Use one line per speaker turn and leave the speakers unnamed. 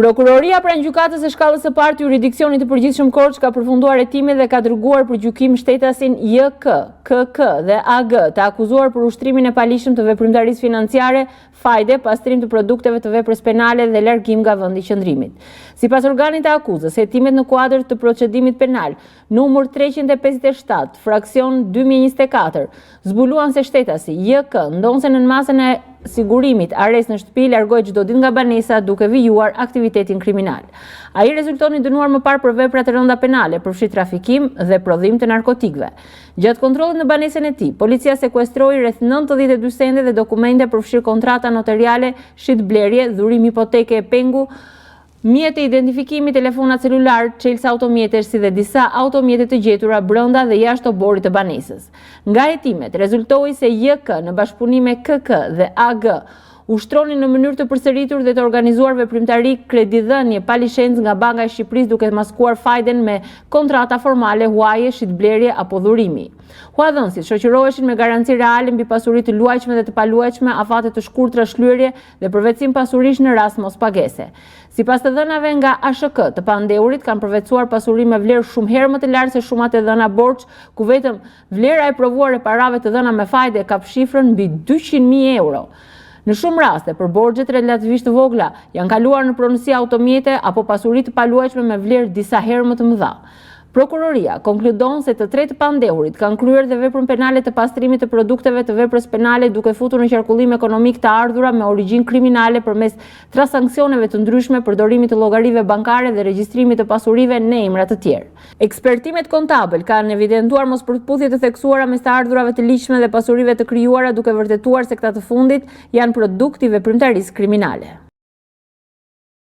Prokuroria pranë gjykatës së shkallës së parë të jurisdiksionit të përgjithshëm Korçë ka përfunduar hetimin dhe ka dërguar për gjykim shtetasin JK, KK dhe AG të akuzuar për ushtrimin e palishëm të veprimtarisë financiare, fajde, pastrim të produkteve të veprës penale dhe largim nga vendi qëndrimit. Sipas organit të akuzës, hetimet në kuadër të procedimit penal numër 357, fraksion 2024, zbuluan se shtetasi JK ndonse në masën e sigurimit arrest në shtëpi largoi çdo ditë nga banesa duke vijuar aktivitetin kriminal. Ai rezultoni dënuar më parë për vepra të rënda penale, përfshi trafikim dhe prodhim të narkotikëve. Gjatë kontrollit në banesën e tij, policia sekuestroi rreth 92 sende dhe dokumente përfshirë kontrata notariale, shitblerje, dhurim hipoteke e pengu, mjete identifikimi, telefona celular, çelësa automjetesh si dhe disa automjete të gjetura brenda dhe jashtë oborit të banesës. Nga hetimet rezultoi se JK në bashkëpunim me KK dhe AG ushtronin në mënyrë të përsëritur dhe të organizuar veprimtari kredidhënie pa licencë nga Banka e Shqipërisë duke maskuar fajden me kontrata formale, huaje, shitblerje apo dhurimi. Huadhënësit shoqëroheshin me garanci reale mbi pasuri të luajshme dhe të paluajshme, afate të shkurtra shlyerje dhe përvetësim pasurish në rast mospagese. Sipas të dhënave nga ASHK, të pandehurit kanë përvetësuar pasuri me vlerë shumë herë më të lartë se shumat e dhëna borxh, ku vetëm vlera e provuar e parave të dhëna me fajde kap shifrën mbi 200.000 euro. Në shumë raste, për borxhet relativisht të vogla, janë kaluar në pronësi automjete apo pasuri të paluajshme me vlerë disa herë më të mëdha. Prokuroria konkludon se të tre të pandehurit kanë kryer dhe veprën penale të pastrimit të produkteve të veprës penale duke futur në qarkullim ekonomik të ardhura me origjinë kriminale përmes transanksioneve të ndryshme, përdorimit të llogarive bankare dhe regjistrimit të pasurive në emra të tjerë. Ekspertimet kontabël kanë evidentuar mospërputhje të theksuara mes të ardhurave të ligjshme dhe pasurive të krijuara duke vërtetuar se këta të fundit janë produkt i veprimtarisë kriminale.